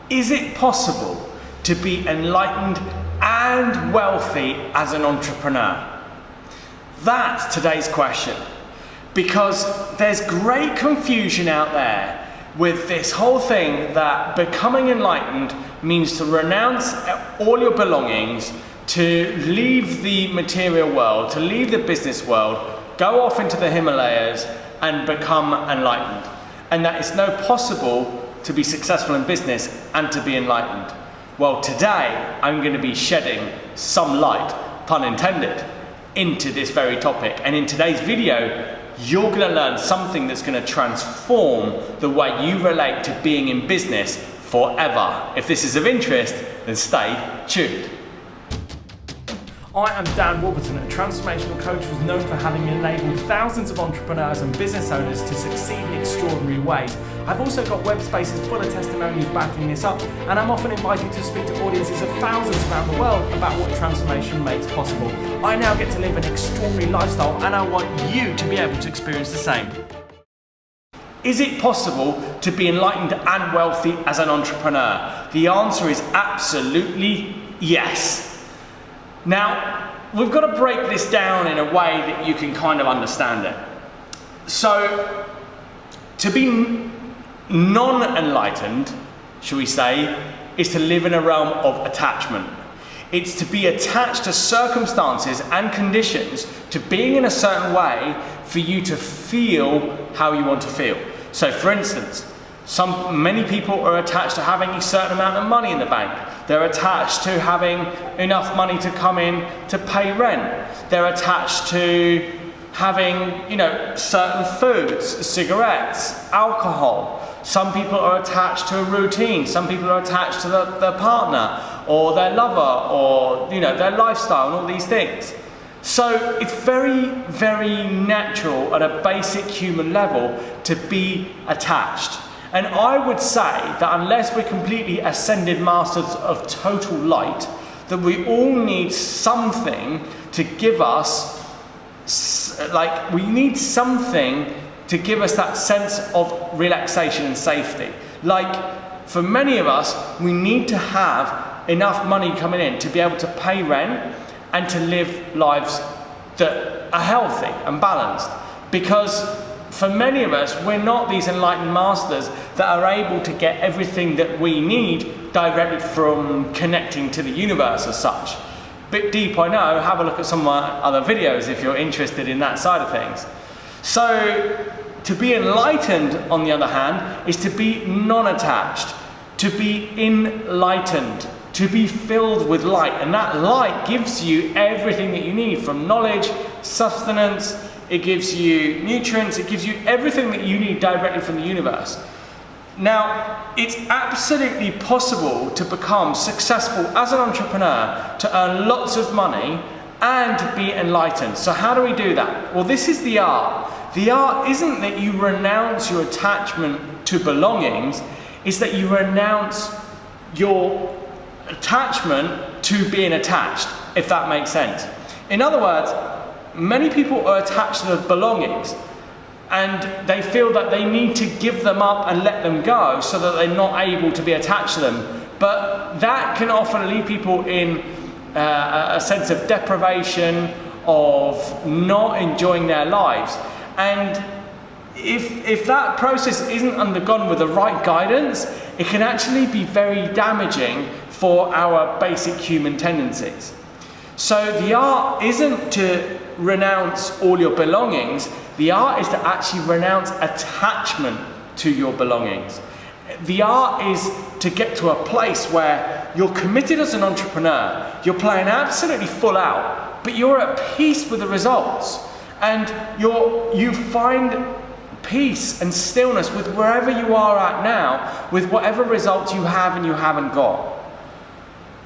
Is it possible to be enlightened and wealthy as an entrepreneur? That's today's question, because there's great confusion out there with this whole thing that becoming enlightened means to renounce all your belongings, to leave the material world, to leave the business world, go off into the Himalayas and become enlightened. And that it's no possible to be successful in business and to be enlightened. Well, today I'm going to be shedding some light, pun intended, into this very topic. And in today's video, you're going to learn something that's going to transform the way you relate to being in business forever. If this is of interest, then stay tuned. I am Dan Warburton, a transformational coach who's known for having enabled thousands of entrepreneurs and business owners to succeed in extraordinary ways. I've also got web spaces full of testimonials backing this up, and I'm often invited to speak to audiences of thousands around the world about what transformation makes possible. I now get to live an extraordinary lifestyle, and I want you to be able to experience the same. Is it possible to be enlightened and wealthy as an entrepreneur? The answer is absolutely yes. Now, we've got to break this down in a way that you can kind of understand it. So, to be non-enlightened, shall we say, is to live in a realm of attachment. It's to be attached to circumstances and conditions, to being in a certain way for you to feel how you want to feel. So, for instance, many people are attached to having a certain amount of money in the bank. They're attached to having enough money to come in to pay rent. They're attached to having, certain foods, cigarettes, alcohol. Some people are attached to a routine. Some people are attached to their partner or their lover or, their lifestyle and all these things. So it's very, very natural at a basic human level to be attached. And I would say that unless we're completely ascended masters of total light, that we all need something to give us, we need something to give us that sense of relaxation and safety. Like, for many of us, we need to have enough money coming in to be able to pay rent and to live lives that are healthy and balanced. Because for many of us, we're not these enlightened masters that are able to get everything that we need directly from connecting to the universe as such. Bit deep, I know. Have a look at some of my other videos if you're interested in that side of things. So, to be enlightened, on the other hand, is to be non-attached, to be enlightened, to be filled with light. And that light gives you everything that you need, from knowledge, sustenance, it gives you nutrients, it gives you everything that you need directly from the universe. Now, it's absolutely possible to become successful as an entrepreneur, to earn lots of money and to be enlightened. So how do we do that? Well, this is the art. The art isn't that you renounce your attachment to belongings, it's that you renounce your attachment to being attached, if that makes sense. In other words, many people are attached to the belongings and they feel that they need to give them up and let them go so that they're not able to be attached to them. But that can often leave people in a sense of deprivation, of not enjoying their lives. And if that process isn't undergone with the right guidance, it can actually be very damaging for our basic human tendencies. So the art isn't to renounce all your belongings. The art is to actually renounce attachment to your belongings. The art is to get to a place where you're committed as an entrepreneur, you're playing absolutely full out, but you're at peace with the results. And you find peace and stillness with wherever you are at now, with whatever results you have and you haven't got.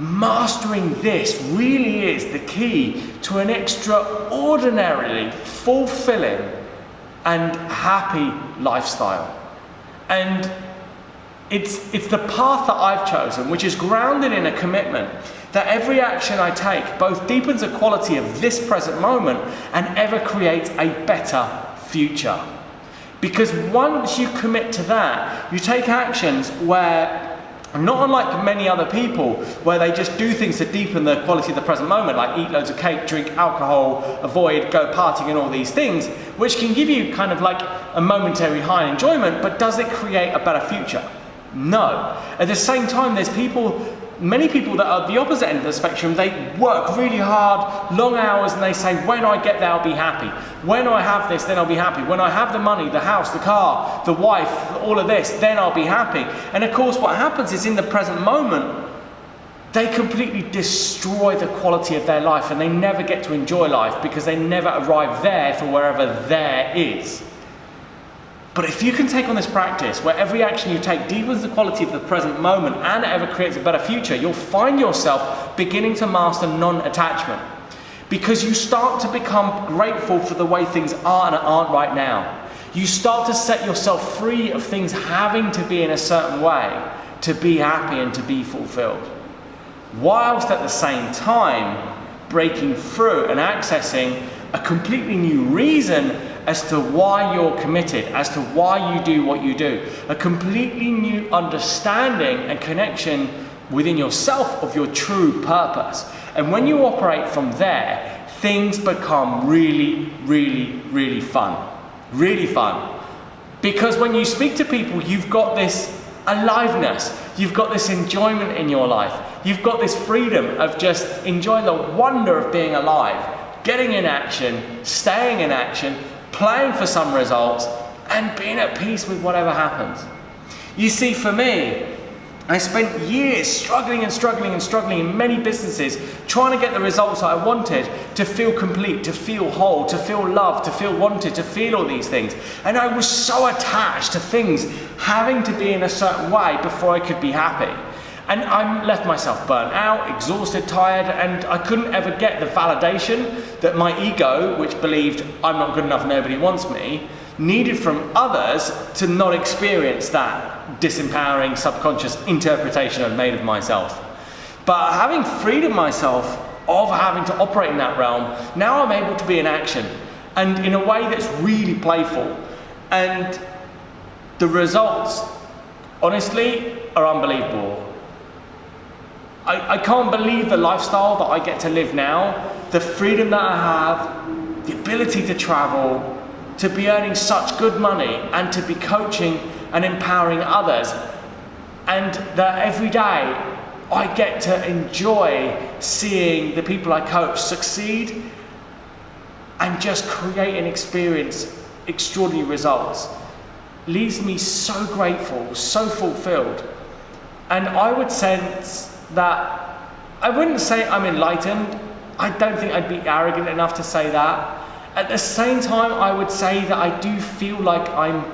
Mastering this really is the key to an extraordinarily fulfilling and happy lifestyle. And it's the path that I've chosen, which is grounded in a commitment that every action I take both deepens the quality of this present moment and ever creates a better future. Because once you commit to that, you take actions where Not unlike many other people, where they just do things to deepen the quality of the present moment, like eat loads of cake, drink alcohol, avoid, go partying and all these things, which can give you kind of like a momentary high enjoyment, but does it create a better future? No. At the same time, there's many people that are the opposite end of the spectrum. They work really hard, long hours, and they say, when I get there, I'll be happy. When I have this, then I'll be happy. When I have the money, the house, the car, the wife, all of this, then I'll be happy. And of course, what happens is in the present moment, they completely destroy the quality of their life, and they never get to enjoy life because they never arrive there for wherever there is. But if you can take on this practice where every action you take deepens the quality of the present moment and ever creates a better future, you'll find yourself beginning to master non-attachment, because you start to become grateful for the way things are and aren't right now. You start to set yourself free of things having to be in a certain way to be happy and to be fulfilled, whilst at the same time breaking through and accessing a completely new reason as to why you're committed, as to why you do what you do. A completely new understanding and connection within yourself of your true purpose. And when you operate from there, things become really, really, really fun. Really fun. Because when you speak to people, you've got this aliveness, you've got this enjoyment in your life, you've got this freedom of just enjoying the wonder of being alive, getting in action, staying in action, playing for some results, and being at peace with whatever happens. You see, for me, I spent years struggling in many businesses, trying to get the results I wanted, to feel complete, to feel whole, to feel loved, to feel wanted, to feel all these things. And I was so attached to things having to be in a certain way before I could be happy. And I left myself burnt out, exhausted, tired, and I couldn't ever get the validation that my ego, which believed I'm not good enough, nobody wants me, needed from others to not experience that disempowering subconscious interpretation I'd made of myself. But having freed myself of having to operate in that realm, now I'm able to be in action, and in a way that's really playful. And the results, honestly, are unbelievable. I can't believe the lifestyle that I get to live now, the freedom that I have, the ability to travel, to be earning such good money, and to be coaching and empowering others. And that every day I get to enjoy seeing the people I coach succeed and just create and experience extraordinary results. Leaves me so grateful, so fulfilled. And I would sense that I wouldn't say I'm enlightened. I don't think I'd be arrogant enough to say that. At the same time, I would say that I do feel like I'm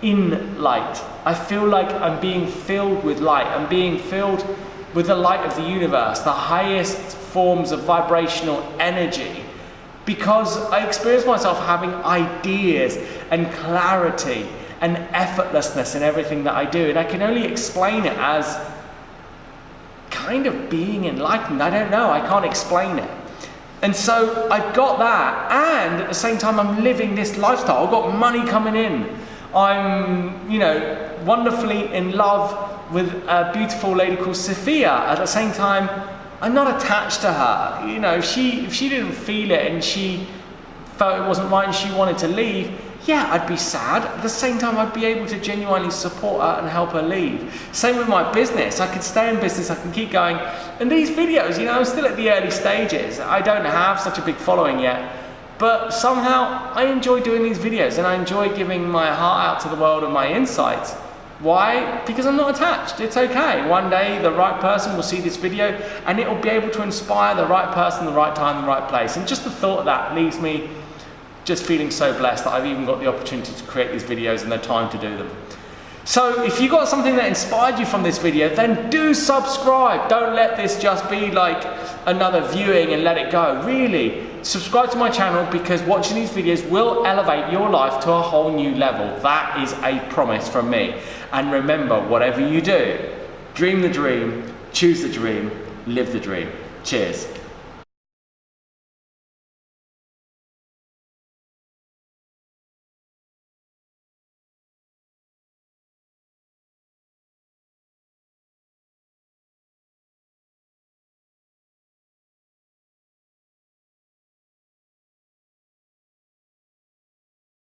in light. I feel like I'm being filled with light. I'm being filled with the light of the universe, the highest forms of vibrational energy, because I experience myself having ideas and clarity and effortlessness in everything that I do. And I can only explain it as kind of being enlightened. I don't know, I can't explain it. And so I've got that, and at the same time I'm living this lifestyle. I've got money coming in. I'm, wonderfully in love with a beautiful lady called Sophia. At the same time, I'm not attached to her. If she didn't feel it and she felt it wasn't right and she wanted to leave, yeah, I'd be sad. At the same time, I'd be able to genuinely support her and help her leave. Same with my business. I could stay in business, I can keep going. And these videos, I'm still at the early stages. I don't have such a big following yet. But somehow, I enjoy doing these videos, and I enjoy giving my heart out to the world and my insights. Why? Because I'm not attached. It's okay. One day, the right person will see this video, and it will be able to inspire the right person, the right time, the right place. And just the thought of that leaves me just feeling so blessed that I've even got the opportunity to create these videos and the time to do them. So if you got something that inspired you from this video, then do subscribe. Don't let this just be like another viewing and let it go. Really, subscribe to my channel, because watching these videos will elevate your life to a whole new level. That is a promise from me. And remember, whatever you do, dream the dream, choose the dream, live the dream. Cheers.